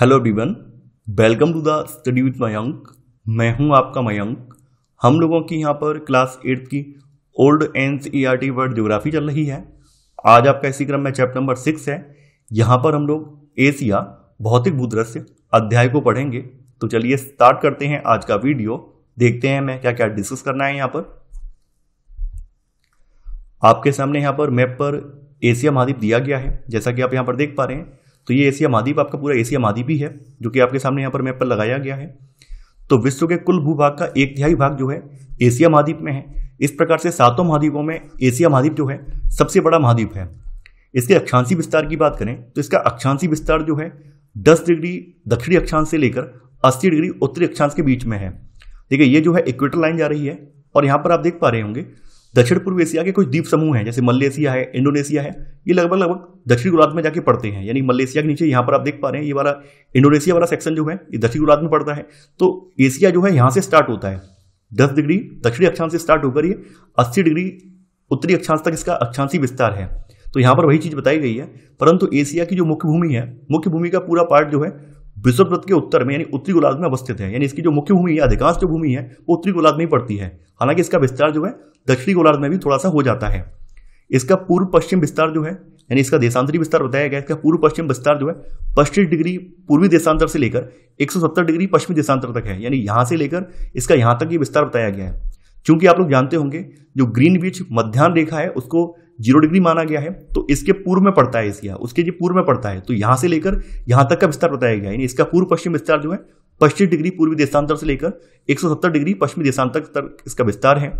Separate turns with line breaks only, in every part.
Hello everyone, welcome to the study with Mayank. मैं हूं आपका मयंक। हम लोगों की यहां पर क्लास 8 की ओल्ड एनसीईआरटी वर्ल्ड ज्योग्राफी चल रही है। आज आपका इसी क्रम में चैप्टर नंबर 6 है। यहां पर हम लोग एशिया भौतिक भूदृश्य अध्याय को पढ़ेंगे। तो चलिए स्टार्ट करते हैं आज का वीडियो। देखते हैं हमें क्या क्या डिस्कस करना है। यहाँ पर आपके सामने यहाँ पर मैप पर एशिया महाद्वीप दिया गया है, जैसा कि आप यहाँ पर देख पा रहे हैं। तो ये एशिया महाद्वीप आपका पूरा एशिया महाद्वीप ही है, जो कि आपके सामने यहाँ पर मैप पर लगाया गया है। तो विश्व के कुल भूभाग का 1/3 भाग जो है एशिया महाद्वीप में है। इस प्रकार से 7 महाद्वीपों में एशिया महाद्वीप जो है सबसे बड़ा महाद्वीप है। इसके अक्षांशीय विस्तार की बात करें तो इसका अक्षांशीय विस्तार जो है 10 डिग्री दक्षिणी अक्षांश से लेकर 80 डिग्री उत्तरी अक्षांश के बीच में है। देखिए, ये जो है इक्वेटर लाइन जा रही है और यहाँ पर आप देख पा रहे होंगे दक्षिण पूर्व एशिया के कुछ द्वीप समूह हैं, जैसे मलेशिया है, इंडोनेशिया है। ये लगभग दक्षिण गोलार्ध में जाके पड़ते हैं। यानी मलेशिया के नीचे यहाँ पर आप देख पा रहे हैं ये वाला इंडोनेशिया वाला सेक्शन जो है ये दक्षिण गोलार्ध में पड़ता है। तो एशिया जो है यहाँ से स्टार्ट होता है 10 डिग्री दक्षिणी अक्षांश से स्टार्ट होकर ये 80 डिग्री उत्तरी अक्षांश तक इसका अक्षांशीय विस्तार है। तो यहाँ पर वही चीज बताई गई है। परंतु एशिया की जो मुख्य भूमि है, मुख्य भूमि का पूरा पार्ट जो है विषुववृत्त के उत्तर में यानी उत्तरी गोलार्ध में अवस्थित है। यानी इसकी जो मुख्य भूमि है, अधिकांश जो भूमि है वो उत्तरी गोलार्ध में ही पड़ती है। हालांकि इसका विस्तार जो है दक्षिणी गोलार्ध में भी थोड़ा सा हो जाता है। इसका पूर्व पश्चिम विस्तार जो है, यानी इसका देशांतरी विस्तार बताया गया। इसका पूर्व पश्चिम विस्तार जो है 25 डिग्री पूर्वी देशांतर से लेकर 170 डिग्री पश्चिमी देशांतर तक है। यानी यहां से लेकर इसका यहां तक ये विस्तार बताया गया है। चूंकि आप लोग जानते होंगे जो ग्रीनविच मध्याह्न रेखा है उसको 0 डिग्री माना गया है, तो इसके पूर्व में पड़ता है एशिया, उसके जो पूर्व में पड़ता है। तो यहां से लेकर यहां तक का विस्तार बताया गया है। यानी इसका पूर्व पश्चिम विस्तार जो है 25 डिग्री पूर्वी देशांतर से लेकर 170 डिग्री पश्चिमी देशांतर तक इसका विस्तार है।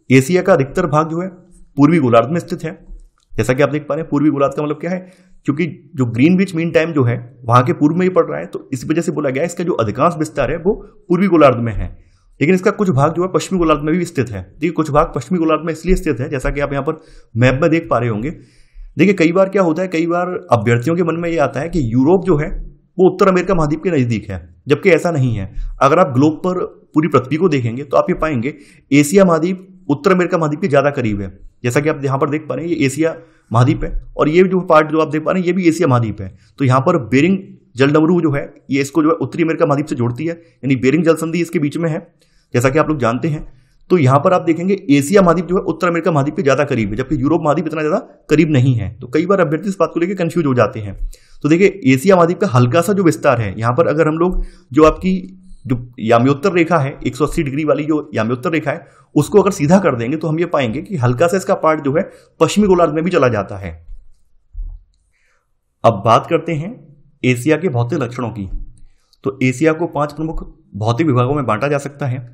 एशिया का अधिकतर भाग जो है पूर्वी गोलार्ध में स्थित है। जैसा कि आप देख पा रहे हैं, पूर्वी गोलार्ध का मतलब क्या है, क्योंकि जो ग्रीनविच मीन टाइम जो है वहां के पूर्व में ही पड़ रहा है, तो इस वजह से बोला गया है इसका जो अधिकांश विस्तार है वो पूर्वी गोलार्ध में है। लेकिन इसका कुछ भाग जो है पश्चिमी गोलार्ध में भी स्थित है। देखिए, कुछ भाग पश्चिमी गोलार्ध में इसलिए स्थित है, जैसा कि आप यहाँ पर मैप में देख पा रहे होंगे। देखिए, कई बार क्या होता है, कई बार अभ्यर्थियों के मन में ये आता है कि यूरोप जो है वो उत्तर अमेरिका महाद्वीप के नजदीक है, जबकि ऐसा नहीं है। अगर आप ग्लोब पर पूरी पृथ्वी को देखेंगे तो आप ये पाएंगे एशिया महाद्वीप उत्तर अमेरिका महाद्वीप के ज्यादा करीब है। जैसा कि आप यहाँ पर देख पा रहे हैं ये एशिया महाद्वीप है और ये जो पार्ट जो आप देख पा रहे हैं ये भी एशिया महाद्वीप है। तो यहाँ पर बेरिंग जलडमरू जो है ये इसको जो है उत्तरी अमेरिका महाद्वीप से जोड़ती है, यानी बेरिंग जल संधि इसके बीच में है, जैसा कि आप लोग जानते हैं। तो यहाँ पर आप देखेंगे एशिया महाद्वीप जो है उत्तर अमेरिका महाद्वीप के ज्यादा करीब है, जबकि यूरोप महाद्वीप इतना ज्यादा करीब नहीं है। तो कई बार अभ्यर्थी इस बात को लेकर कंफ्यूज हो जाते हैं। तो देखिए, एशिया महाद्वीप का हल्का सा जो विस्तार है यहाँ पर, अगर हम लोग जो आपकी जो याम्योत्तर रेखा है 180 डिग्री वाली जो याम्योत्तर रेखा है उसको अगर सीधा कर देंगे तो हम ये पाएंगे कि हल्का सा इसका पार्ट जो है पश्चिमी गोलार्ध में भी चला जाता है। अब बात करते हैं एशिया के भौतिक लक्षणों की। तो एशिया को 5 प्रमुख भौतिक विभागों में बांटा जा सकता है।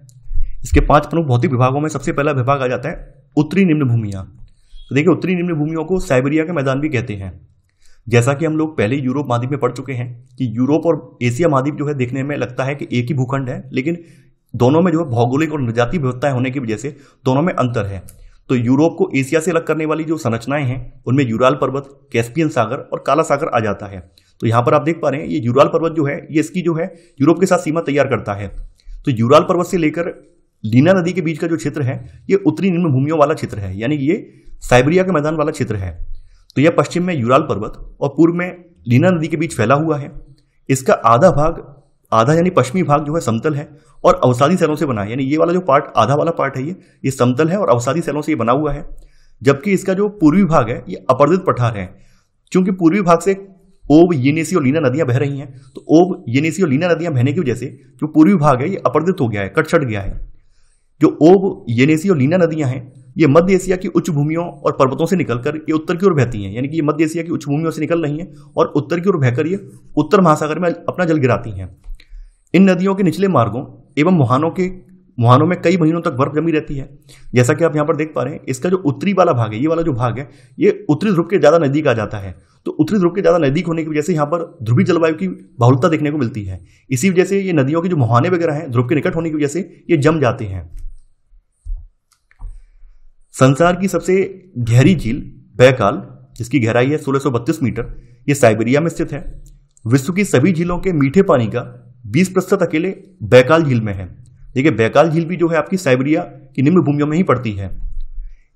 इसके 5 प्रमुख भौतिक विभागों में सबसे पहला विभाग आ जाता है उत्तरी निम्न भूमियां। तो देखिए, उत्तरी निम्न भूमियों को साइबेरिया के मैदान भी कहते हैं। जैसा कि हम लोग पहले यूरोप महाद्वीप में पढ़ चुके हैं कि यूरोप और एशिया महाद्वीप जो है देखने में लगता है कि एक ही भूखंड है, लेकिन दोनों में जो है भौगोलिक और नृजातीय विविधताएं होने की वजह से दोनों में अंतर है। तो यूरोप को एशिया से अलग करने वाली जो संरचनाएं हैं उनमें यूराल पर्वत, कैस्पियन सागर और काला सागर आ जाता है। तो यहाँ पर आप देख पा रहे हैं ये यूराल पर्वत जो है ये इसकी जो है यूरोप के साथ सीमा तैयार करता है। तो यूराल पर्वत से लेकर लीना नदी के बीच का जो क्षेत्र है ये उत्तरी निम्न भूमियों वाला क्षेत्र है, यानी ये साइबेरिया के मैदान वाला क्षेत्र है। तो यह पश्चिम में यूराल पर्वत और पूर्व में लीना नदी के बीच फैला हुआ है। इसका आधा यानी पश्चिमी भाग जो है समतल है और अवसादी सैलों से बना है। यानी ये वाला जो पार्ट, आधा वाला पार्ट है ये समतल है और अवसादी सैलों से ये बना हुआ है। जबकि इसका जो पूर्वी भाग है ये अपर्दित पठार है। चूंकि पूर्वी भाग से ओब, येनेसी और लीना नदियां बह रही हैं, तो ओब, येनेसी और लीना नदियां बहने की वजह से जो पूर्वी भाग है ये अपर्दित हो गया है, कट छट गया है। जो ओब, येनेसी और लीना नदियां हैं ये मध्य एशिया की उच्च भूमियों और पर्वतों से निकलकर ये उत्तर की ओर बहती हैं। यानी कि ये मध्य एशिया की उच्च भूमियों से निकल रही हैं और उत्तर की ओर बहकर ये उत्तर महासागर में अपना जल गिराती हैं। इन नदियों के निचले मार्गों एवं मुहानों में कई महीनों तक बर्फ जमी रहती है। जैसा कि आप यहाँ पर देख पा रहे हैं, इसका जो उत्तरी वाला भाग है, ये वाला जो भाग है ये उत्तरी ध्रुव के ज्यादा नजदीक आ जाता है। तो उत्तरी ध्रुव के ज्यादा नजदीक होने की वजह से यहाँ पर ध्रुवीय जलवायु की बहुलता देखने को मिलती है। इसी वजह से ये नदियों के जो मुहाने वगैरह हैं ध्रुव के निकट होने की वजह से ये जम जाते हैं। संसार की सबसे गहरी झील बैकाल, जिसकी गहराई है 1632 मीटर, ये साइबेरिया में स्थित है। विश्व की सभी झीलों के मीठे पानी का 20% अकेले बैकाल झील में है। देखिए, बैकाल झील भी जो है आपकी साइबेरिया की निम्न भूमियों में ही पड़ती है।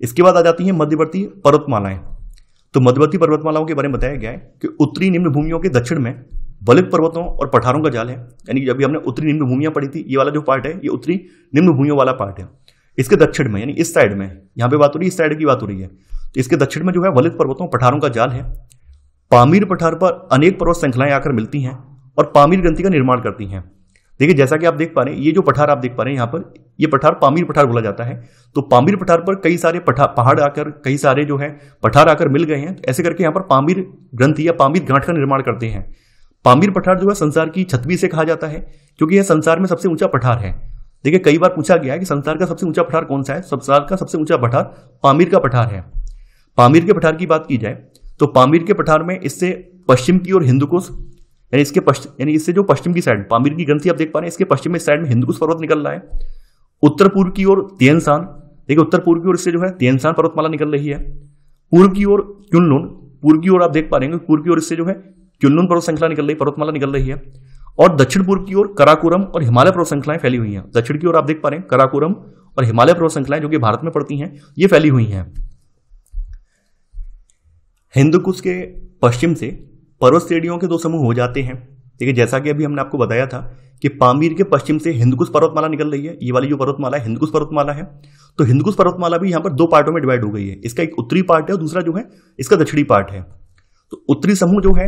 इसके बाद आ जाती है मध्यवर्ती पर्वतमालाएं। तो मध्यवर्ती पर्वतमालाओं के बारे में बताया गया है कि उत्तरी निम्न भूमियों के दक्षिण में वलित पर्वतों और पठारों का जाल है, यानी कि अभी हमने उत्तरी निम्न भूमियां पढ़ी थी, ये वाला जो पार्ट है ये उत्तरी निम्न भूमियों वाला पार्ट है। इसके दक्षिण में यानी इस साइड में, यहाँ पे बात हो रही है, इस साइड की बात हो रही है, तो इसके दक्षिण में जो है वलित पर्वतों पठारों का जाल है। पामीर पठार पर अनेक पर्वत श्रृंखलाएं आकर मिलती हैं और पामीर ग्रंथि का निर्माण करती हैं। देखिए जैसा कि आप देख पा रहे हैं, ये जो पठार आप देख पा रहे हैं यहाँ पर, ये पठार पामीर पठार बोला जाता है। तो पामीर पठार पर कई सारे पहाड़ आकर, कई सारे जो है पठार आकर मिल गए हैं, ऐसे करके यहाँ पर पामीर ग्रंथि या पामीर गांठ का निर्माण करते हैं। पामीर पठार जो है संसार की छतवी से कहा जाता है, क्योंकि यह संसार में सबसे ऊंचा पठार है। देखिए कई बार पूछा गया है कि संसार का सबसे ऊंचा पठार कौन सा है, संसार का सबसे ऊंचा पठार पामीर का पठार है। पामीर के पठार की बात की जाए तो पामीर के पठार में इससे पश्चिम की ओर हिंदुकुश, यानी इसके पश्चिम, यानी इससे जो पश्चिम की साइड पामीर की ग्रंथि आप देख पा रहे हैं, इसके पश्चिम में साइड में हिंदुकुश पर्वत निकल रहा है। उत्तर पूर्व की ओर तियनसान, देखिए उत्तर पूर्व की ओर इससे जो है तियनसान पर्वतमाला निकल रही है। पूर्व की ओर क्युनलुन, पूर्व की ओर आप देख पा रहे हैं पूर्व की ओर इससे जो है क्युनलुन पर्वत श्रृंखला निकल रही, पर्वतमाला निकल रही है। और दक्षिण पूर्व की ओर कराकोरम और हिमालय पर्वत श्रृंखलाएं फैली हुई हैं। दक्षिण की ओर आप देख पा रहे हैं कराकोरम और हिमालय पर्वत श्रृंखलाएं जो कि भारत में पड़ती हैं, ये फैली हुई हैं। हिंदुकुश के पश्चिम से पर्वत श्रेणियों के दो समूह हो जाते हैं। देखिए जैसा कि अभी हमने आपको बताया था कि पामीर के पश्चिम से हिंदकुश पर्वतमाला निकल रही है, ये वाली जो पर्वतमाला है हिंदकुश पर्वतमाला है। तो हिंदकुश पर्वतमाला भी यहाँ पर दो पार्टों में डिवाइड हो गई है, इसका एक उत्तरी पार्ट है और दूसरा जो है इसका दक्षिणी पार्ट है। तो उत्तरी समूह जो है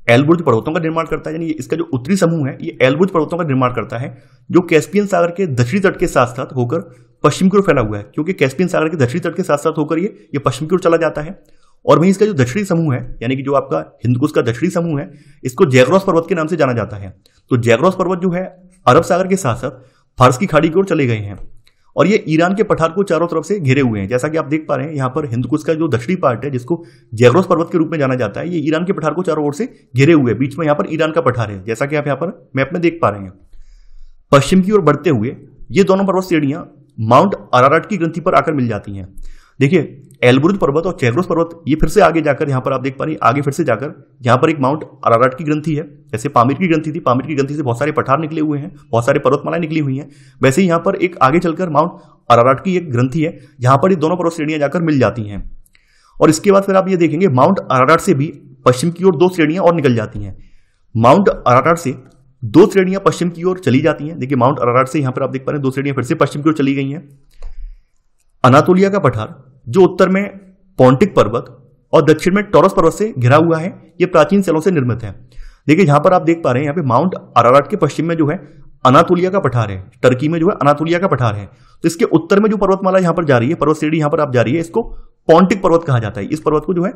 एल्बुर्ज पर्वतों का निर्माण करता है, यानी इसका जो उत्तरी समूह है ये एल्बुर्ज पर्वतों का निर्माण करता है, जो कैस्पियन सागर के दक्षिणी तट के साथ साथ होकर पश्चिम की ओर फैला हुआ है, क्योंकि कैस्पियन सागर के दक्षिणी तट के साथ साथ होकर ये पश्चिम की ओर चला जाता है। और वहीं इसका जो दक्षिणी समूह है, यानी कि जो आपका हिंदकुश का दक्षिणी समूह है, इसको जैग्रोस पर्वत के नाम से जाना जाता है। तो जैग्रोस पर्वत जो है अरब सागर के साथ साथ फारस की खाड़ी की ओर चले गए हैं और ये ईरान के पठार को चारों तरफ से घेरे हुए हैं। जैसा कि आप देख पा रहे हैं यहाँ पर हिंदकुश का जो दक्षिणी पार्ट है, जिसको जैग्रोस पर्वत के रूप में जाना जाता है, ये ईरान के पठार को चारों ओर से घेरे हुए, बीच में यहाँ पर ईरान का पठार है, जैसा कि आप यहाँ पर मैप में देख पा रहे हैं। पश्चिम की ओर बढ़ते हुए ये दोनों पर्वत श्रेणियां माउंट अराराट की ग्रंथि पर आकर मिल जाती हैं। देखिए एल्बुर्ज पर्वत और चैग्रोस पर्वत ये फिर से आगे जाकर, यहाँ पर आप देख पा रहे हैं आगे फिर से जाकर यहाँ पर एक माउंट अराराट की ग्रंथि है। जैसे पामीर की ग्रंथि थी, पामीर की ग्रंथि से बहुत सारे पठार निकले हुए हैं, बहुत सारे पर्वतमालाएं निकली हुई हैं, वैसे ही यहाँ पर एक आगे चलकर माउंट अराराट की एक ग्रंथि है, जहाँ पर ये दोनों पर्वत श्रेणियां जाकर मिल जाती हैं। और इसके बाद फिर आप ये देखेंगे माउंट अराराट से भी पश्चिम की ओर दो श्रेणियां और निकल जाती हैं। माउंट अराराट से दो श्रेणियां पश्चिम की ओर चली जाती हैं। देखिए माउंट अराराट से यहाँ पर आप देख पा रहे हैं दो श्रेणियां फिर से पश्चिम की ओर चली गई हैं। अनातोलिया का पठार जो उत्तर में पोंटिक पर्वत और दक्षिण में टॉरस पर्वत से घिरा हुआ है, ये प्राचीन शैलों से निर्मित है। देखिए यहाँ पर आप देख पा रहे हैं यहाँ पे माउंट अराराट के पश्चिम में जो है अनातोलिया का पठार है, टर्की में जो है अनातोलिया का पठार है। तो इसके उत्तर में जो पर्वतमाला यहाँ पर जा रही है, पर्वत श्रेणी यहाँ पर आप जा रही है, इसको पोंटिक पर्वत कहा जाता है। इस पर्वत को जो है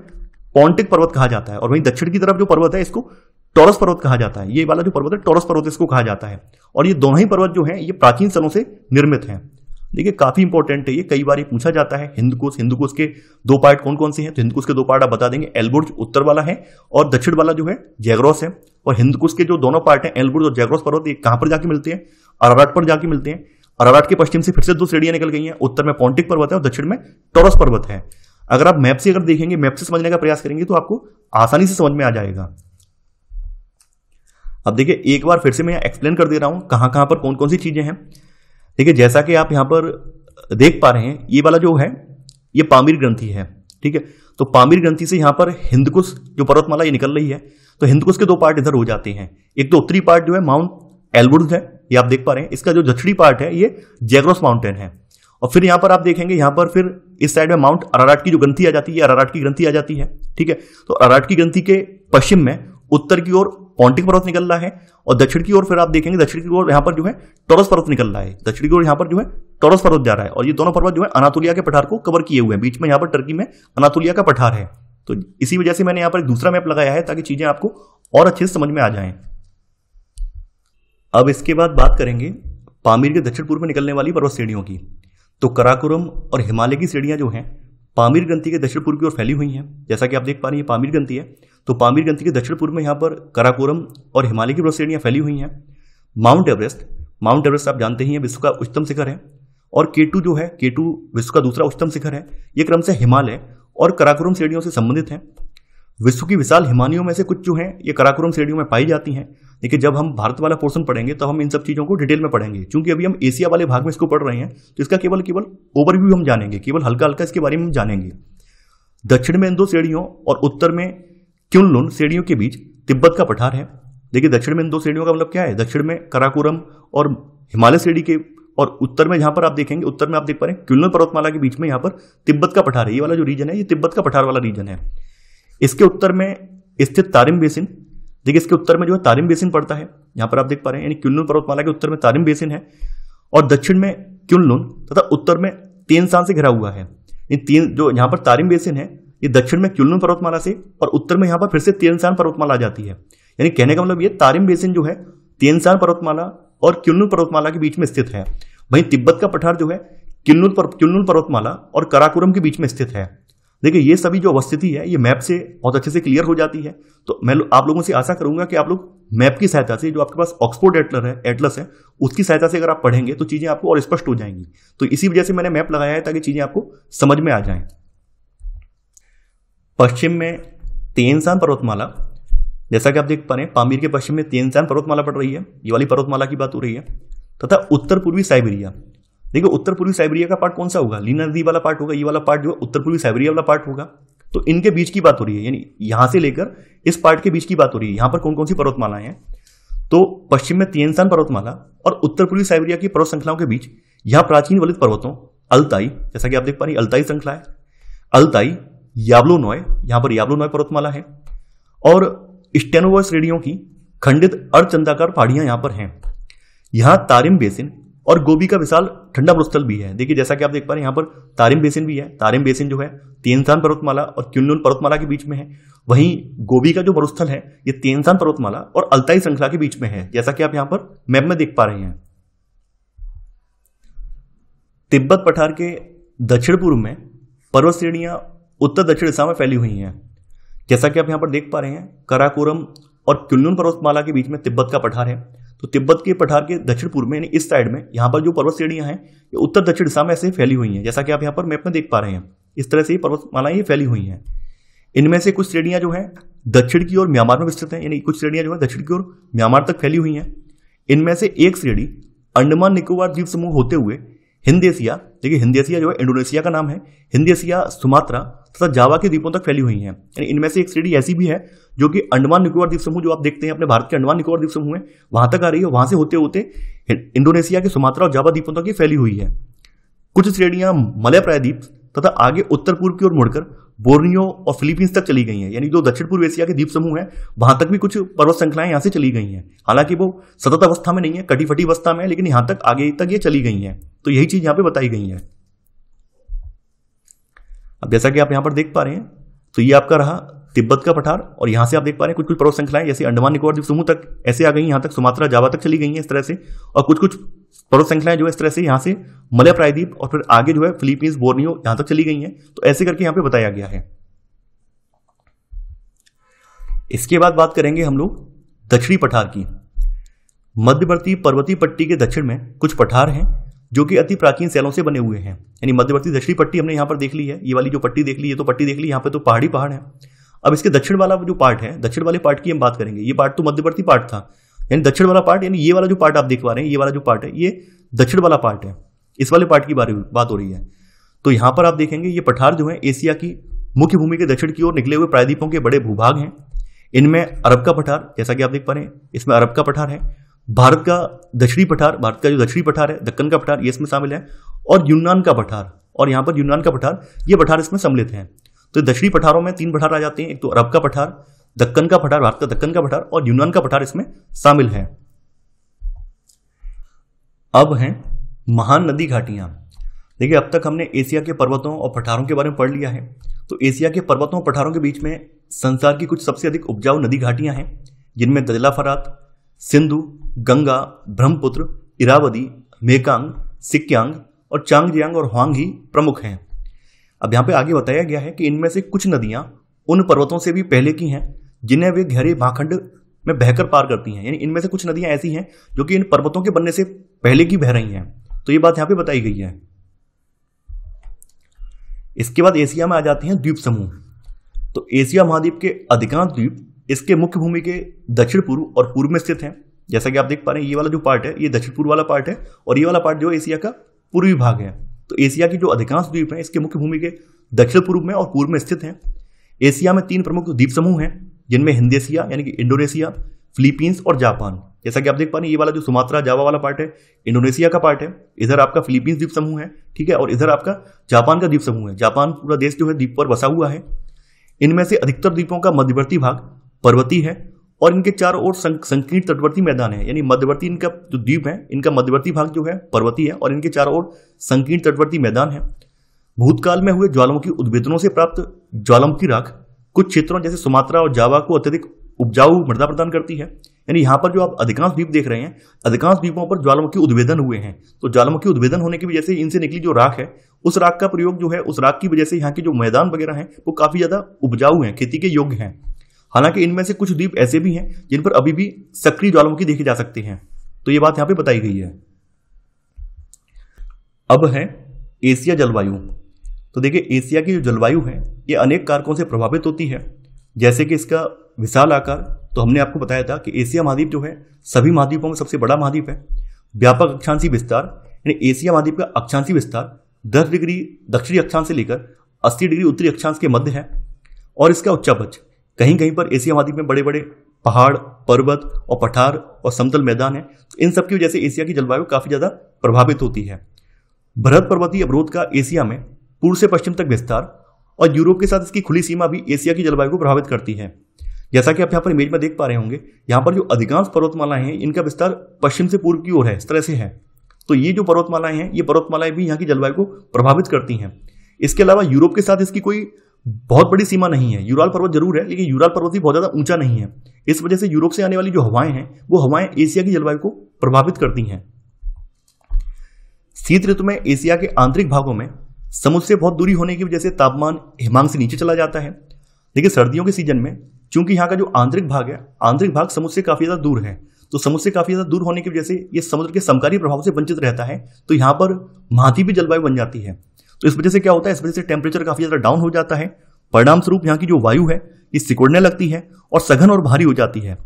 पोंटिक पर्वत कहा जाता है। और वहीं दक्षिण की तरफ जो पर्वत है इसको टॉरस पर्वत कहा जाता है। ये वाला जो पर्वत है टॉरस पर्वत इसको कहा जाता है। और ये दोनों ही पर्वत जो है ये प्राचीन स्थलों से निर्मित हैं। देखिए काफी इंपॉर्टेंट है ये, कई बार ये पूछा जाता है। हिंदकुश के दो पार्ट कौन कौन से हैं, तो हिंदकुश के दो पार्ट आप बता देंगे, एल्बुर्ज उत्तर वाला है और दक्षिण वाला जो है जैग्रोस है। और हिंदकुश के जो दोनों पार्ट हैं एल्बुर्ज और जैग्रोस पर्वत, ये कहां पर जाके मिलते हैं, अराराट पर जाके मिलते हैं। अराराट के पश्चिम से फिर से दो श्रेणियां निकल गई हैं, उत्तर में पोंटिक पर्वत है और दक्षिण में टॉरस पर्वत है। अगर आप मैप से देखेंगे, मैप से समझने का प्रयास करेंगे तो आपको आसानी से समझ में आ जाएगा। अब देखिए एक बार फिर से मैं एक्सप्लेन कर दे रहा हूं कहां कहां पर कौन कौन सी चीजें हैं। देखिए जैसा कि आप यहां पर देख पा रहे हैं, ये वाला जो है ये पामीर ग्रंथि है, ठीक है। तो पामीर ग्रंथि से यहां पर हिंदकुश जो पर्वतमाला ये निकल रही है, तो हिंदकुश के दो पार्ट इधर हो जाते हैं। एक तो उत्तरी पार्ट जो है माउंट एल्बुर्ज है, ये आप देख पा रहे हैं। इसका जो दक्षिणी पार्ट है ये जैग्रोस माउंटेन है। और फिर यहां पर आप देखेंगे, यहां पर फिर इस साइड में माउंट अराराट की जो ग्रंथि आ जाती है, अराराट की ग्रंथि आ जाती है, ठीक है। तो अराराट की ग्रंथि के पश्चिम में उत्तर की ओर पोंटिक पर्वत निकल रहा है और दक्षिण की ओर फिर आप देखेंगे दक्षिण की ओर यहां पर जो है टॉरस पर्वत निकल रहा है। दक्षिण की ओर यहां पर जो है टॉरस पर्वत जा रहा है और ये दोनों पर्वत जो है अनातोलिया के पठार को कवर किए हुए हैं। बीच में यहां पर टर्की में अनातोलिया का पठार है। तो इसी वजह से मैंने यहां पर एक दूसरा मैप लगाया है ताकि चीजें आपको और अच्छे से समझ में आ जाएं। अब इसके बाद बात करेंगे पामीर के दक्षिण पूर्व में निकलने वाली पर्वत श्रेणियों की। तो कराकोरम और हिमालय की श्रेणियां जो हैं पामीर ग्रंथि के दक्षिण पूर्व की ओर फैली हुई हैं। जैसा कि आप देख पा रहे हैं पामीर ग्रंथि है, तो पामीर ग्रंथि के दक्षिण पूर्व में यहाँ पर कराकोरम और हिमालय की पर्वत श्रेणियां फैली हुई हैं। माउंट एवरेस्ट आप जानते ही हैं विश्व का उच्चतम शिखर है। और केटू जो है, केटू विश्व का दूसरा उच्चतम शिखर है। ये क्रमशः हिमालय और कराकोरम श्रेणियों से संबंधित हैं। विश्व की विशाल हिमानियों में से कुछ जो हैं ये कराकोरम श्रेणियों में पाई जाती हैं। देखिए जब हम भारत वाला पोर्शन पढ़ेंगे तो हम इन सब चीज़ों को डिटेल में पढ़ेंगे। क्योंकि अभी हम एशिया वाले भाग में इसको पढ़ रहे हैं तो इसका केवल ओवरव्यू हम जानेंगे, केवल हल्का हल्का इसके बारे में हम जानेंगे। दक्षिण में इन दो श्रेणियों और उत्तर में क्युनलुन श्रेणियों के बीच तिब्बत का पठार है। देखिए दक्षिण में इन दो श्रेणियों का मतलब क्या है, दक्षिण में कराकोरम और हिमालय श्रेणी के, और उत्तर में जहां पर आप देखेंगे, उत्तर में आप देख पा रहे हैं क्युनलुन पर्वतमाला के बीच में यहाँ पर तिब्बत का पठार है। ये वाला जो रीजन है ये तिब्बत का पठार वाला रीजन है। इसके उत्तर में स्थित तारिम बेसिन, देखिए इसके उत्तर में जो है तारिम बेसिन पड़ता है, यहाँ पर आप देख पा रहे हैं, यानी क्युनलुन पर्वतमाला के उत्तर में तारिम बेसिन है और दक्षिण में क्युनलुन तथा उत्तर में तीन सान से घिरा हुआ है। इन तीन जो यहाँ पर तारिम बेसिन है ये दक्षिण में क्युनलुन पर्वतमाला से और उत्तर में यहाँ पर फिर से तीन सान पर्वतमाला आ जाती है। यानी कहने का मतलब ये तारिम बेसिन जो है तीन सान पर्वतमाला और क्युनलुन पर्वतमाला के बीच में स्थित है। वहीं तिब्बत का पठार जो है क्युनलुन पर्वतमाला और कराकोरम के बीच में स्थित है। देखिए ये सभी जो अवस्थिति है ये मैप से बहुत अच्छे से क्लियर हो जाती है। तो मैं आप लोगों से आशा करूंगा कि आप लोग मैप की सहायता से, जो आपके पास ऑक्सफोर्ड एटलस है उसकी सहायता से अगर आप पढ़ेंगे तो चीजें आपको और स्पष्ट हो जाएंगी। तो इसी वजह से मैंने मैप लगाया है ताकि चीजें आपको समझ में आ जाएं। पश्चिम में तिएनसान पर्वतमाला, जैसा कि आप देख पा रहे हैं पामीर के पश्चिम में तिएनसान पर्वतमाला पड़ रही है, ये वाली पर्वतमाला की बात हो रही है। तथा उत्तर पूर्वी साइबेरिया, देखिए उत्तर पूर्वी साइबेरिया का पार्ट कौन सा होगा, लीना नदी वाला पार्ट होगा। ये वाला पार्ट जो है उत्तर पूर्वी साइबेरिया वाला पार्ट होगा। तो इनके बीच की बात हो रही है, यानी यहां से लेकर इस पार्ट के बीच की बात हो रही है। यहां पर कौन कौन सी पर्वतमालाएं हैं, तो पश्चिम में तिएनसान पर्वतमाला और उत्तर पूर्वी साइबेरिया की पर्वत श्रृंखलाओं के बीच यहां प्राचीन वलित पर्वतों अल्ताई, जैसा कि आप देख पा रहे हैं अल्ताई श्रृंखला है, अल्ताई याब्लोनॉय, यहां पर याब्लोनॉय पर्वतमाला है और स्टेनोवर श्रेणियों की खंडित अर्धचंद्राकार पहाड़ियां यहां पर हैं। यहां तारिम बेसिन और गोबी का विशाल ठंडा मरुस्थल भी है। देखिए जैसा कि आप देख पा रहे हैं यहाँ पर तारिम बेसिन भी है। तारिम बेसिन जो है तिएनसान पर्वतमाला और क्युनलुन पर्वतमाला के बीच में है। वहीं गोबी का जो मरुस्थल है ये तिएनसान पर्वतमाला और अल्ताई श्रृंखला के बीच में है, जैसा कि आप यहाँ पर मैप में देख पा रहे हैं। तिब्बत पठार के दक्षिण पूर्व में पर्वत श्रेणियां उत्तर दक्षिण दिशा में फैली हुई हैं, जैसा कि आप यहाँ पर देख पा रहे हैं। कराकोरम और क्युनलुन पर्वतमाला के बीच में तिब्बत का पठार है। तो तिब्बत के पठार के दक्षिण पूर्व में यानी इस साइड में यहाँ पर जो पर्वत श्रेणियां हैं ये उत्तर दक्षिण दिशा में ऐसे फैली हुई हैं, जैसा कि आप यहाँ पर मैप में देख पा रहे हैं। इस तरह से ये पर्वतमालाएं ये फैली हुई हैं। इनमें से कुछ श्रेणियां जो है दक्षिण की ओर म्यांमार में विस्तृत हैं, यानी कुछ श्रेणियां जो है दक्षिण की ओर म्यांमार तक फैली हुई हैं। इनमें से एक श्रेणी अंडमान निकोबार द्वीप समूह होते हुए हिंद एशिया, देखिए हिंद एशिया जो है इंडोनेशिया का नाम है, हिंद एशिया, सुमात्रा तथा जावा के द्वीपों तक फैली हुई है। यानी इनमें से एक श्रेणी ऐसी भी है जो कि अंडमान निकोबार द्वीप समूह जो आप देखते हैं अपने भारत के अंडमान निकोबार द्वीप समूह है वहां तक आ रही है, वहां से होते होते इंडोनेशिया के सुमात्रा और जावा द्वीपों तक ये फैली हुई है। कुछ श्रेणियां मलय प्रायद्वीप तथा आगे उत्तर पूर्व की ओर मुड़कर बोर्नियो और फिलीपींस तक चली गई हैं। यानी जो दक्षिण पूर्व एशिया के द्वीप समूह है वहां तक भी कुछ पर्वत श्रृंखलाएं यहां से चली गई हैं। हालांकि वो सतत अवस्था में नहीं है, कटी फटी अवस्था में है, लेकिन यहां तक आगे तक ये चली गई हैं। तो यही चीज यहां पे बताई गई है। अब जैसा कि आप यहां पर देख पा रहे हैं तो ये आपका रहा तिब्बत का पठार और यहां से आप देख पा रहे हैं कुछ कुछ पर्वत श्रृंखलाएं जैसे अंडमान निकोबार द्वीप समूह तक ऐसे आ गई, यहां तक सुमात्रा जावा तक चली गई हैं इस तरह से, और कुछ कुछ पर्वत श्रृंखलाएं जो है इस तरह से यहां से मलय प्रायद्वीप और फिर आगे जो है फिलीपींस, बोर्नियो यहां तक चली गई हैं। तो ऐसे करके यहां पे बताया गया है। इसके बाद बात करेंगे हम लोग दक्षिणी पठार की। मध्यवर्ती पर्वतीय पट्टी के दक्षिण में कुछ पठार हैं जो कि अति प्राचीन शैलों से बने हुए हैं। यानी मध्यवर्ती दक्षिणी पट्टी हमने यहाँ पर देख ली है, ये वाली जो पट्टी देख ली है तो पट्टी देख ली, यहाँ पे तो पहाड़ी पहाड़ है। अब इसके दक्षिण वाला जो पार्ट है, दक्षिण वाले पार्ट की हम बात करेंगे। ये पार्ट तो मध्यवर्ती पार्ट था, यानी दक्षिण वाला पार्ट, यानी ये वाला जो पार्ट आप देख पा रहे हैं, ये वाला जो पार्ट है ये दक्षिण वाला पार्ट है। इस वाले पार्ट की बात हो रही है। तो यहाँ पर आप देखेंगे ये पठार जो है एशिया की मुख्य भूमि के दक्षिण की ओर निकले हुए प्रायद्वीपों के बड़े भूभाग हैं। इनमें अरब का पठार, जैसा कि आप देख पा रहे हैं इसमें अरब का पठार है। भारत का दक्षिणी पठार, भारत का जो दक्षिणी पठार है, दक्कन का पठार, ये इसमें शामिल है। और यूनान का पठार, और यहाँ पर यूनान का पठार, ये पठार इसमें सम्मिलित हैं। तो दक्षिणी पठारों में तीन पठार आ जाते हैं, एक तो अरब का पठार, दक्कन का पठार, भारत का दक्कन का पठार, और यूनान का पठार इसमें शामिल है। अब हैं महान नदी घाटियां। देखिए अब तक हमने एशिया के पर्वतों और पठारों के बारे में पढ़ लिया है। तो एशिया के पर्वतों और पठारों के बीच में संसार की कुछ सबसे अधिक उपजाऊ नदी घाटियां हैं, जिनमें दजला फरात, सिंधु, गंगा, ब्रह्मपुत्र, इरावदी, मेकांग, सिक्यांग और चांगजियांग और हुआंग ही प्रमुख हैं। अब यहाँ पे आगे बताया गया है कि इनमें से कुछ नदियां उन पर्वतों से भी पहले की हैं जिन्हें वे गहरे भाखंड में बहकर पार करती हैं। यानी इनमें से कुछ नदियां ऐसी हैं जो कि इन पर्वतों के बनने से पहले की बह रही हैं। तो ये बात यहाँ पे बताई गई है। इसके बाद एशिया में आ जाते हैं द्वीप समूह। तो एशिया महाद्वीप के अधिकांश द्वीप इसके मुख्य भूमि के दक्षिण पूर्व और पूर्व में स्थित हैं। जैसा कि आप देख पा रहे हैं ये वाला जो पार्ट है ये दक्षिण पूर्व वाला पार्ट है और ये वाला पार्ट जो एशिया का पूर्वी भाग है। तो एशिया की जो अधिकांश द्वीप हैं इसके मुख्य भूमि के दक्षिण पूर्व में और पूर्व में स्थित हैं। एशिया में तीन प्रमुख द्वीप समूह हैं जिनमें हिंद एशिया यानी कि इंडोनेशिया, फिलीपींस और जापान। जैसा कि आप देख पा रहे हैं, ये वाला जो सुमात्रा जावा वाला पार्ट है इंडोनेशिया का पार्ट है, इधर आपका फिलीपींस द्वीप समूह है, ठीक है, और इधर आपका जापान का द्वीप समूह है। जापान पूरा देश जो है द्वीप पर बसा हुआ है। इनमें से अधिकतर द्वीपों का मध्यवर्ती भाग पर्वतीय है और इनके चारों ओर संकीर्ण तटवर्ती मैदान है। यानी मध्यवर्ती इनका जो द्वीप है, इनका मध्यवर्ती भाग जो है पर्वतीय है और इनके चारों ओर संकीर्ण तटवर्ती मैदान है। भूतकाल में हुए ज्वालामुखी उद्भेदनों से प्राप्त ज्वालामुखी राख कुछ क्षेत्रों जैसे सुमात्रा और जावा को अत्यधिक उपजाऊ मृदा प्रदान करती है। यानी यहाँ पर जो आप अधिकांश द्वीप देख रहे हैं, अधिकांश द्वीपों पर ज्वालामुखी उद्भेदन हुए हैं। तो ज्वालामुखी उद्भेदन होने की वजह से इनसे निकली जो राख है, उस राख का प्रयोग जो है, उस राख की वजह से यहाँ के जो मैदान वगैरह हैं वो काफी ज्यादा उपजाऊ हैं, खेती के योग्य हैं। हालांकि इनमें से कुछ द्वीप ऐसे भी हैं जिन पर अभी भी सक्रिय ज्वालामुखी देखे जा सकते हैं। तो ये बात यहाँ पे बताई गई है। अब है एशिया जलवायु। तो देखिए, एशिया की जो जलवायु है ये अनेक कारकों से प्रभावित होती है, जैसे कि इसका विशाल आकार। तो हमने आपको बताया था कि एशिया महाद्वीप जो है सभी महाद्वीपों में सबसे बड़ा महाद्वीप है। व्यापक अक्षांशीय विस्तार, यानी एशिया महाद्वीप का अक्षांशीय विस्तार 10 डिग्री दक्षिणी अक्षांश से लेकर 80 डिग्री उत्तरी अक्षांश के मध्य है। और इसका उच्चापच, कहीं कहीं पर एशिया महाद्वीप में बड़े बड़े पहाड़, पर्वत और पठार और समतल मैदान है। तो इन सब की वजह से एशिया की जलवायु काफी ज्यादा प्रभावित होती है। बृहद पर्वतीय अवरोध का एशिया में पूर्व से पश्चिम तक विस्तार और यूरोप के साथ इसकी खुली सीमा भी एशिया की जलवायु को प्रभावित करती है। जैसा कि आप यहाँ पर इमेज में देख पा रहे होंगे, यहाँ पर जो अधिकांश पर्वतमालाएं हैं इनका विस्तार पश्चिम से पूर्व की ओर है, इस तरह से है। तो ये जो पर्वतमालाएं हैं, ये पर्वतमालाएं भी यहाँ की जलवायु को प्रभावित करती हैं। इसके अलावा यूरोप के साथ इसकी कोई बहुत बड़ी सीमा नहीं है। यूराल पर्वत जरूर है, लेकिन यूराल पर्वत भी बहुत ज्यादा ऊंचा नहीं है। इस वजह से यूरोप से आने वाली जो हवाएं हैं वो हवाएं एशिया की जलवायु को प्रभावित करती हैं। शीत ऋतु में एशिया के आंतरिक भागों में समुद्र से बहुत दूरी होने की वजह से तापमान हिमांक से नीचे चला जाता है। देखिए, सर्दियों के सीजन में चूंकि यहाँ का जो आंतरिक भाग है, आंतरिक भाग समुद्र से काफी ज्यादा दूर है, तो समुद्र से काफी ज्यादा दूर होने की वजह से ये समुद्र के समकारी प्रभाव से वंचित रहता है। तो यहाँ पर महाद्वीपीय जलवायु बन जाती है। तो इस वजह से क्या होता है, इस वजह से टेम्परेचर काफी ज्यादा डाउन हो जाता है। परिणाम स्वरूप यहाँ की जो वायु है ये सिकुड़ने लगती है और सघन और भारी हो जाती है।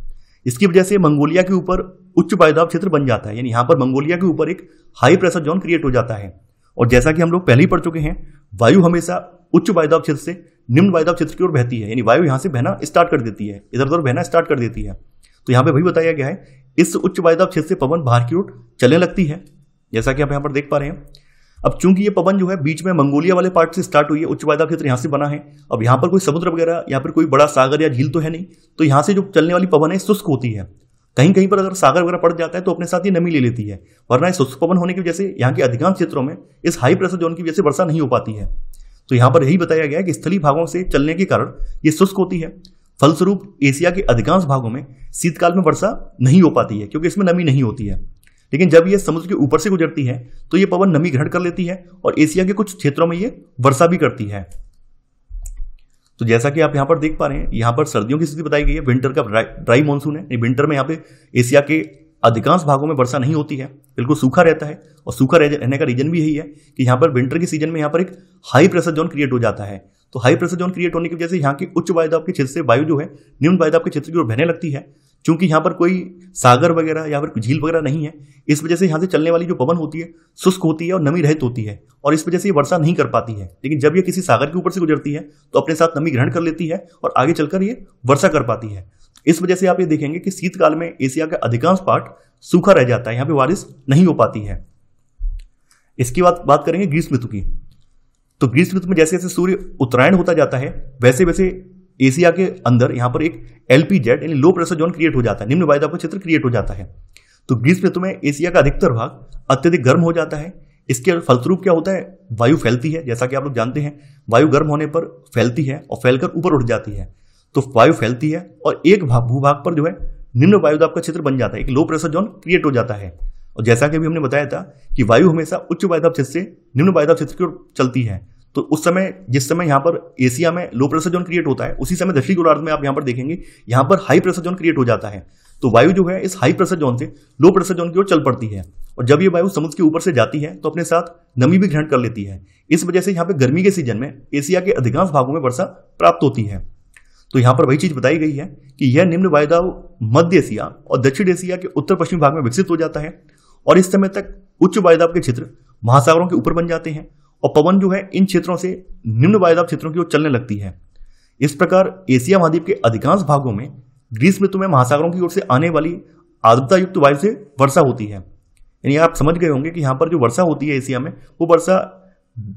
इसकी वजह से मंगोलिया के ऊपर उच्च वायुदाब क्षेत्र बन जाता है। यानी यहाँ पर मंगोलिया के ऊपर एक हाई प्रेशर जोन क्रिएट हो जाता है। और जैसा कि हम लोग पहले ही पढ़ चुके हैं, वायु हमेशा उच्च वायुदाब क्षेत्र से निम्न वायुदाब क्षेत्र की ओर बहती है। यानी वायु यहाँ से बहना स्टार्ट कर देती है, इधर उधर बहना स्टार्ट कर देती है। तो यहाँ पे वही बताया गया है, इस उच्च वायुदाब क्षेत्र से पवन बाहर की ओर चलने लगती है, जैसा कि आप यहाँ पर देख पा रहे हैं। अब चूंकि ये पवन जो है बीच में मंगोलिया वाले पार्ट से स्टार्ट हुई है, उच्च वायुदाब क्षेत्र यहाँ से बना है। अब यहाँ पर कोई समुद्र वगैरह या फिर कोई बड़ा सागर या झील तो है नहीं, तो यहाँ से जो चलने वाली पवन है शुष्क होती है। कहीं कहीं पर अगर सागर वगैरह पड़ जाता है तो अपने साथ ये नमी ले लेती है, वरना इस शुष्क पवन होने की वजह से यहाँ के अधिकांश क्षेत्रों में इस हाई प्रेशर जोन की वजह से वर्षा नहीं हो पाती है। तो यहाँ पर यही बताया गया है कि स्थलीय भागों से चलने के कारण ये शुष्क होती है। फलस्वरूप एशिया के अधिकांश भागों में शीतकाल में वर्षा नहीं हो पाती है, क्योंकि इसमें नमी नहीं होती है। लेकिन जब ये समुद्र के ऊपर से गुजरती है तो ये पवन नमी ग्रहण कर लेती है और एशिया के कुछ क्षेत्रों में ये वर्षा भी करती है। तो जैसा कि आप यहाँ पर देख पा रहे हैं, यहाँ पर सर्दियों की स्थिति बताई गई है। विंटर का ड्राई मानसून है। विंटर में यहाँ पे एशिया के अधिकांश भागों में वर्षा नहीं होती है, बिल्कुल सूखा रहता है। और सूखा रहने का रीजन भी यही है कि यहाँ पर विंटर के सीजन में यहाँ पर एक हाई प्रेशर जोन क्रिएट हो जाता है। तो हाई प्रेशर जोन क्रिएट होने की वजह से यहाँ के उच्च वायुदाब के क्षेत्र से वायु जो है निम्न वायुदाब के क्षेत्र की ओर बहने लगती है। चूंकि यहाँ पर कोई सागर वगैरह या फिर झील वगैरह नहीं है, इस वजह से यहाँ से चलने वाली जो पवन होती है शुष्क होती है और नमी रहित होती है, और इस वजह से ये वर्षा नहीं कर पाती है। लेकिन जब ये किसी सागर के ऊपर से गुजरती है तो अपने साथ नमी ग्रहण कर लेती है और आगे चलकर ये वर्षा कर पाती है। इस वजह से आप ये देखेंगे कि शीतकाल में एशिया का अधिकांश पार्ट सूखा रह जाता है, यहाँ पे बारिश नहीं हो पाती है। इसकी बात करेंगे ग्रीष्म ऋतु की। तो ग्रीष्म ऋतु में जैसे जैसे सूर्य उत्तरायण होता जाता है, वैसे वैसे एशिया के अंदर यहाँ पर एक LPZ यानी लो प्रेशर जोन क्रिएट हो जाता है, निम्न वायुदाब का क्षेत्र क्रिएट हो जाता है। तो ग्रीष्म ऋतु में एशिया का अधिकतर भाग अत्यधिक गर्म हो जाता है। इसके फलस्वरूप क्या होता है, वायु फैलती है। जैसा कि आप लोग जानते हैं, वायु गर्म होने पर फैलती है और फैलकर ऊपर उठ जाती है। तो वायु फैलती है और एक भूभाग पर जो है निम्न वायुदाब का क्षेत्र बन जाता है, एक लो प्रेशर जोन क्रिएट हो जाता है। और जैसा कि अभी हमने बताया था कि वायु हमेशा उच्च वायुदाब क्षेत्र से निम्न वायुदाब क्षेत्र की ओर चलती है। तो उस समय जिस समय यहाँ पर एशिया में लो प्रेशर जोन क्रिएट होता है, उसी समय दक्षिणी गोलार्ध में आप यहाँ पर देखेंगे यहाँ पर हाई प्रेशर जोन क्रिएट हो जाता है। तो वायु जो है इस हाई प्रेशर जोन से लो प्रेशर जोन की ओर चल पड़ती है, और जब ये वायु समुद्र के ऊपर से जाती है तो अपने साथ नमी भी ग्रहण कर लेती है। इस वजह से यहाँ पे गर्मी के सीजन में एशिया के अधिकांश भागों में वर्षा प्राप्त होती है। तो यहाँ पर वही चीज बताई गई है कि यह निम्न वायुदाब मध्य एशिया और दक्षिण एशिया के उत्तर पश्चिमी भाग में विकसित हो जाता है, और इस समय तक उच्च वायुदाब के क्षेत्र महासागरों के ऊपर बन जाते हैं और पवन जो है इन क्षेत्रों से निम्न वायुदाब क्षेत्रों की ओर चलने लगती है। इस प्रकार एशिया महाद्वीप के अधिकांश भागों में ग्रीष्म ऋतु में महासागरों की ओर से आने वाली आर्द्रता युक्त वायु से वर्षा होती है। यानी आप समझ गए होंगे कि यहाँ पर जो वर्षा होती है एशिया में, वो वर्षा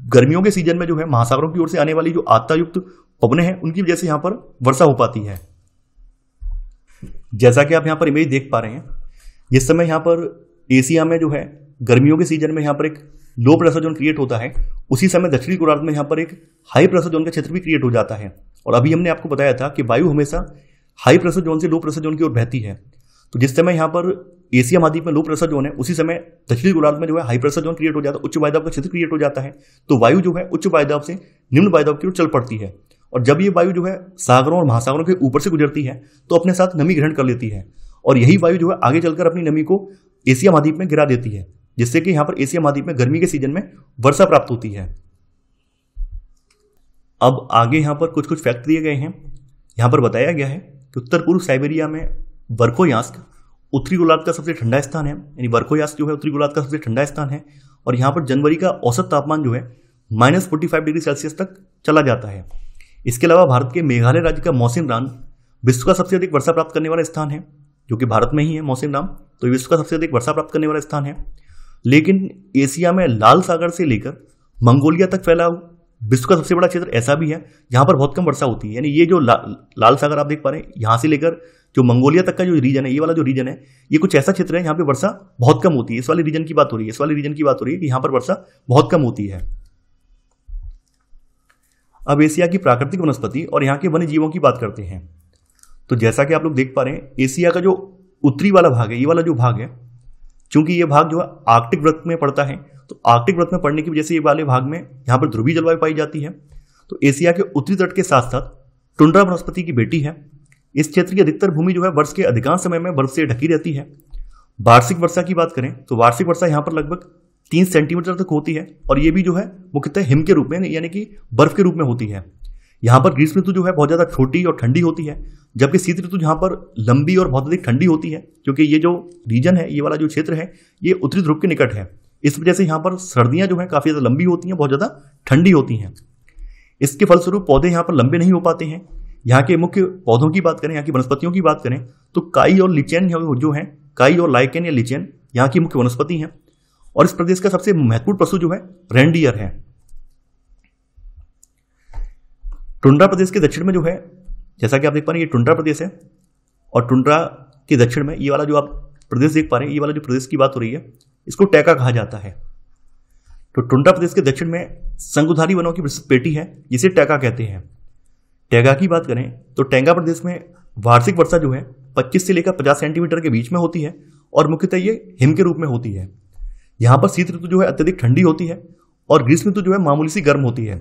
गर्मियों के सीजन में जो है महासागरों की ओर से आने वाली जो आर्द्रता युक्त पवनें हैं उनकी वजह से यहाँ पर वर्षा हो पाती है। जैसा कि आप यहाँ पर इमेज देख पा रहे हैं, जिस समय यहाँ पर एशिया में जो है गर्मियों के सीजन में यहाँ पर एक लो प्रेशर जोन क्रिएट होता है, उसी समय दक्षिणी गोलार्ध में यहाँ पर एक हाई प्रेशर जोन का क्षेत्र भी क्रिएट हो जाता है। और अभी हमने आपको बताया था कि वायु हमेशा हाई प्रेशर जोन से लो प्रेशर जोन की ओर बहती है। तो जिस समय यहाँ पर एशिया महाद्वीप में लो प्रेशर जोन है, उसी समय दक्षिणी गोलार्ध में जो है हाई प्रेशर जोन क्रिएट हो जाता है, उच्च वायुदाब का क्षेत्र क्रिएट हो जाता है। तो वायु जो है उच्च वायुदाब से निम्न वायुदाब की ओर चल पड़ती है, और जब ये वायु जो है सागरों और महासागरों के ऊपर से गुजरती है तो अपने साथ नमी ग्रहण कर लेती है, और यही वायु जो है आगे चलकर अपनी नमी को एशिया महाद्वीप में गिरा देती है, जिससे कि यहाँ पर एशिया महाद्वीप में गर्मी के सीजन में वर्षा प्राप्त होती है। अब आगे यहाँ पर कुछ फैक्ट दिए गए हैं। यहाँ पर बताया गया है कि उत्तर पूर्व साइबेरिया में वर्खोयांस्क उत्तरी गोलार्ध का सबसे ठंडा स्थान है। यानी वर्खोयांस्क जो है उत्तरी गोलार्ध का सबसे ठंडा स्थान है, और यहाँ पर जनवरी का औसत तापमान जो है -45 डिग्री सेल्सियस तक चला जाता है। इसके अलावा भारत के मेघालय राज्य का मौसिनराम विश्व का सबसे अधिक वर्षा प्राप्त करने वाला स्थान है, जो कि भारत में ही है मौसिनराम, तो विश्व का सबसे अधिक वर्षा प्राप्त करने वाला स्थान है। लेकिन एशिया में लाल सागर से लेकर मंगोलिया तक फैला विश्व का सबसे बड़ा क्षेत्र ऐसा भी है जहां पर बहुत कम वर्षा होती है। यानी ये जो लाल सागर आप देख पा रहे हैं, यहां से लेकर जो मंगोलिया तक का जो रीजन है, ये वाला जो रीजन है, ये कुछ ऐसा क्षेत्र है यहाँ पे वर्षा बहुत कम होती है। इस वाले रीजन की बात हो रही है, इस वाले रीजन की बात हो रही है कि यहाँ पर वर्षा बहुत कम होती है। अब एशिया की प्राकृतिक वनस्पति और यहाँ के वन्य जीवों की बात करते हैं। तो जैसा कि आप लोग देख पा रहे हैं, एशिया का जो उत्तरी वाला भाग है, ये वाला जो भाग है, चूंकि ये भाग जो है आर्कटिक वृत्त में पड़ता है, तो आर्कटिक वृत्त में पड़ने की वजह से ये वाले भाग में यहाँ पर ध्रुवीय जलवायु पाई जाती है। तो एशिया के उत्तरी तट के साथ साथ टुंड्रा वनस्पति की बेटी है। इस क्षेत्र की अधिकतर भूमि जो है वर्ष के अधिकांश समय में बर्फ से ढकी रहती है। वार्षिक वर्षा की बात करें तो वार्षिक वर्षा यहाँ पर लगभग 3 सेंटीमीटर तक होती है, और ये भी जो है मुख्यतः हिम के रूप में यानी कि बर्फ के रूप में होती है। यहाँ पर ग्रीष्म ऋतु जो है बहुत ज़्यादा छोटी और ठंडी होती है, जबकि शीत ऋतु यहाँ पर लंबी और बहुत अधिक ठंडी होती है, क्योंकि ये जो रीजन है, ये वाला जो क्षेत्र है, ये उत्तरी ध्रुव के निकट है। इस वजह से यहाँ पर सर्दियाँ जो है काफ़ी ज़्यादा लंबी होती हैं, बहुत ज़्यादा ठंडी होती हैं। इसके फलस्वरूप पौधे यहाँ पर लंबे नहीं हो पाते हैं। यहाँ के मुख्य पौधों की बात करें, यहाँ की वनस्पतियों की बात करें तो काई और लिचेन जो है, काई और लाइकेन या लिचेन यहाँ की मुख्य वनस्पति हैं। और इस प्रदेश का सबसे महत्वपूर्ण पशु जो है रेनडियर है। टुंड्रा प्रदेश के दक्षिण में जो है, जैसा कि आप देख पा रहे हैं, ये टुंड्रा प्रदेश है, और टुंड्रा के दक्षिण में ये वाला जो आप प्रदेश देख पा रहे हैं, ये वाला जो प्रदेश की बात हो रही है, इसको टैका कहा जाता है। तो टुंड्रा प्रदेश के दक्षिण में संगुधारी वनों की पेटी है, जिसे टैका कहते हैं। टैगा की बात करें तो टैंगा प्रदेश में वार्षिक वर्षा जो है 25 से लेकर 50 सेंटीमीटर के बीच में होती है, और मुख्यतः ये हिम के रूप में होती है। यहाँ पर शीत ऋतु जो है अत्यधिक ठंडी होती है, और ग्रीष्म ऋतु जो है मामूली सी गर्म होती है।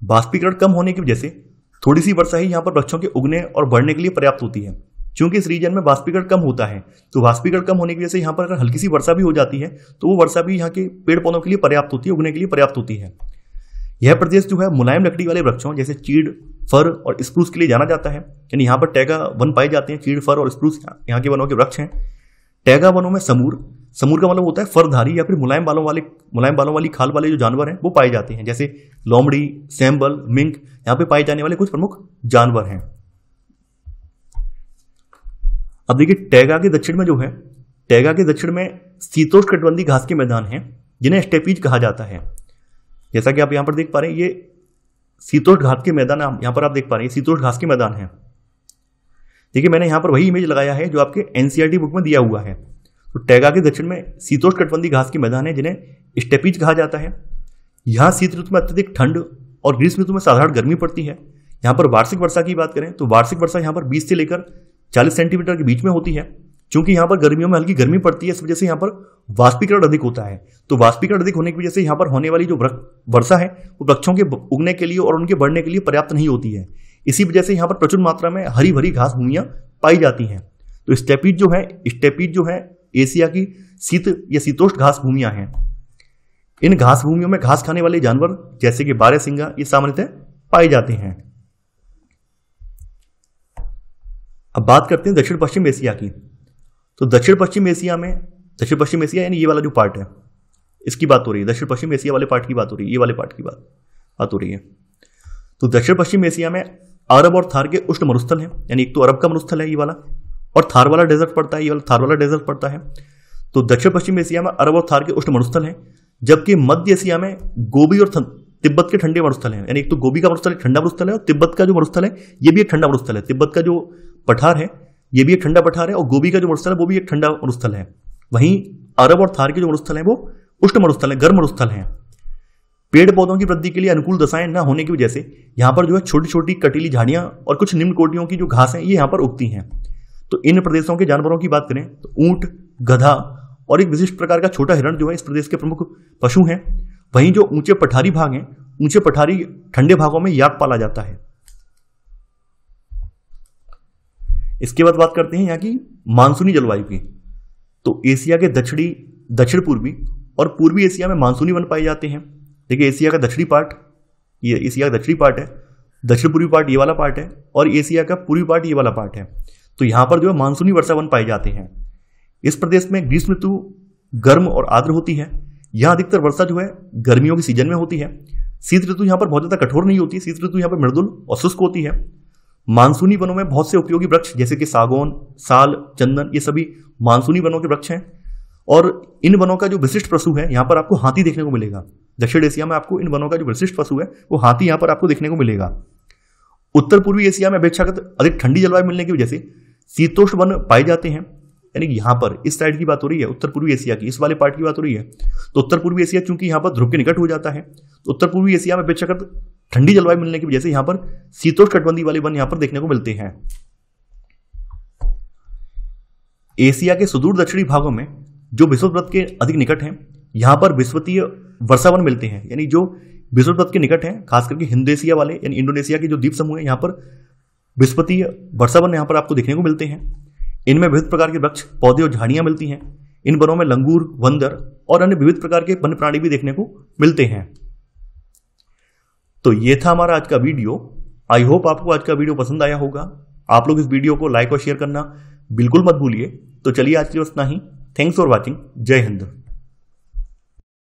बाष्पीकरण कम होने की वजह से थोड़ी सी वर्षा ही यहाँ पर वृक्षों के उगने और बढ़ने के लिए पर्याप्त होती है। क्योंकि इस रीजन में बाष्पीकरण कम होता है, तो बाष्पीकरण कम होने की वजह से यहाँ पर अगर हल्की सी वर्षा भी हो जाती है तो वो वर्षा भी यहाँ के पेड़ पौधों के लिए पर्याप्त होती है, उगने के लिए पर्याप्त होती है। यह प्रदेश जो है मुलायम लकड़ी वाले वृक्षों जैसे चीड़, फर और स्प्रूस के लिए जाना जाता है। यानी यहाँ पर टैगा वन पाए जाते हैं, चीड़, फर और स्प्रूस यहाँ के वनों के वृक्ष हैं। टैगा वनों में समूर का मतलब होता है फरधारी या फिर मुलायम बालों वाली खाल वाले जो जानवर हैं वो पाए जाते हैं, जैसे लोमड़ी, सैंबल, मिंक यहाँ पे पाए जाने वाले कुछ प्रमुख जानवर हैं। अब देखिए टैगा के दक्षिण में जो है, टैगा के दक्षिण में शीतोष्णकटिबंधीय घास के मैदान हैं, जिन्हें स्टेपीज कहा जाता है। जैसा कि आप यहाँ पर देख पा रहे हैं, ये शीतोष्ण घास के मैदान यहाँ पर आप देख पा रहे हैं, शीतोष्ण घास के मैदान है। देखिए मैंने यहाँ पर वही इमेज लगाया है जो आपके एनसीईआरटी बुक में दिया हुआ है। तो टैगा के दक्षिण में शीतोष्णकटिबंधीय घास के मैदान है, जिन्हें स्टेपीज कहा जाता है। यहाँ शीत ऋतु में अत्यधिक ठंड और ग्रीष्म ऋतु में साधारण गर्मी पड़ती है। यहाँ पर वार्षिक वर्षा की बात करें तो वार्षिक वर्षा यहाँ पर 20 से लेकर 40 सेंटीमीटर के बीच में होती है। चूंकि यहाँ पर गर्मियों में हल्की गर्मी पड़ती है, इस वजह से यहाँ पर वाष्पीकरण अधिक होता है। तो वाष्पीकरण अधिक होने की वजह से यहाँ पर होने वाली जो वर्षा है वो वृक्षों के उगने के लिए और उनके बढ़ने के लिए पर्याप्त नहीं होती है। इसी वजह से यहाँ पर प्रचुर मात्रा में हरी भरी घास भूमियां पाई जाती हैं। तो स्टेपीज जो है एशिया की शीत या शीतोष्ण घास भूमियां हैं। इन घास भूमियों में घास खाने वाले जानवर जैसे कि बारहसिंगा ये सामान्यतः पाए जाते हैं। अब बात करते हैं दक्षिण पश्चिम एशिया की। तो दक्षिण पश्चिम एशिया यानी ये वाला जो पार्ट है इसकी बात हो रही है, दक्षिण पश्चिम एशिया वाले पार्ट की बात हो रही है, ये वाले पार्ट की बात हो रही है। तो दक्षिण पश्चिम एशिया में अरब और थार के उष्ण मरुस्थल हैं, यानी एक तो अरब का मरुस्थल है ये वाला, और थार वाला डेजर्ट पड़ता है, ये वाला थार वाला डेजर्ट पड़ता है। तो दक्षिण पश्चिम एशिया में अरब और थार के उष्ण मरुस्थल हैं, जबकि मध्य एशिया में गोबी और तिब्बत के ठंडे मरुस्थल हैं। यानी एक तो गोबी का मरुस्थल एक ठंडा मरुस्थल है, और तिब्बत का जो मरुस्थल है ये भी एक ठंडा मरुस्थल है। तिब्बत का जो पठार है ये भी एक ठंडा पठार है, और गोबी का जो मरुस्थल है वो भी एक ठंडा मरुस्थल है। वहीं अरब और थार के जो मरुस्थल है वो उष्ण मरुस्थल है, गर्म मरुस्थल है। पेड़ पौधों की वृद्धि के लिए अनुकूल दशाएं न होने की वजह से यहाँ पर जो है छोटी छोटी कटीली झाड़ियां और कुछ निम्न कोटियों की जो घास है ये यहाँ पर उगती हैं। तो इन प्रदेशों के जानवरों की बात करें तो ऊंट, गधा और एक विशिष्ट प्रकार का छोटा हिरण जो है इस प्रदेश के प्रमुख पशु हैं। वहीं जो ऊंचे पठारी भाग हैं, ऊंचे पठारी ठंडे भागों में याक पाला जाता है। इसके बाद बात करते हैं यहाँ की मानसूनी जलवायु की। तो एशिया के दक्षिण पूर्वी और पूर्वी एशिया में मानसूनी वन पाए जाते हैं। देखिए एशिया का दक्षिणी पार्ट, ये एशिया का दक्षिणी पार्ट है, दक्षिण पूर्वी पार्ट ये वाला पार्ट है, और एशिया का पूर्वी पार्ट ये वाला पार्ट है। तो यहाँ पर जो है मानसूनी वर्षा वन पाए जाते हैं। इस प्रदेश में ग्रीष्म ऋतु गर्म और आर्द्र होती है। यहाँ अधिकतर वर्षा जो है गर्मियों के सीजन में होती है। शीत ऋतु यहाँ पर बहुत ज्यादा कठोर नहीं होती, शीत ऋतु यहाँ पर मृदुल और शुष्क होती है। मानसूनी वनों में बहुत से उपयोगी वृक्ष जैसे कि सागौन, साल, चंदन ये सभी मानसूनी वनों के वृक्ष हैं। और इन वनों का जो विशिष्ट पशु है यहाँ पर आपको हाथी देखने को मिलेगा। दक्षिण एशिया में आपको इन वनों का जो विशिष्ट पशु है वो हाथी यहाँ पर आपको देखने को मिलेगा। उत्तर पूर्वी एशिया में अपेक्षाकृत अधिक ठंडी जलवायु मिलने की वजह से शीतोष्ण वन पाए जाते हैं। यानी यहाँ पर इस साइड की बात हो रही है, उत्तर पूर्वी एशिया की, इस वाले पार्ट की बात हो रही है। तो उत्तर पूर्वी एशिया चूंकि यहाँ पर ध्रुव के निकट हो जाता है, तो उत्तर पूर्वी एशिया में अपेक्षाकृत ठंडी जलवायु मिलने की वजह से यहाँ पर शीतोष्ण कटिबंधीय वाले वन यहाँ पर देखने को मिलते हैं। एशिया के सुदूर दक्षिणी भागों में जो विषुववृत्त के अधिक निकट हैं यहाँ पर विषुवतीय वर्षावन मिलते हैं। यानी जो विषुववृत्त के निकट हैं, खास करके हिंद एशिया वाले यानी इंडोनेशिया के जो द्वीप समूह है यहाँ पर विषुवतीय वर्षावन यहाँ पर आपको देखने को मिलते हैं। इनमें विविध प्रकार के वृक्ष, पौधे और झाड़ियां मिलती हैं। इन वनों में लंगूर, बंदर और अन्य विविध प्रकार के वन्य प्राणी भी देखने को मिलते हैं। तो ये था हमारा आज का वीडियो। आई होप आपको आज का वीडियो पसंद आया होगा। आप लोग इस वीडियो को लाइक और शेयर करना बिल्कुल मत भूलिए। तो चलिए आज के लिए बस इतना ही। Thanks for watching. जय हिंद।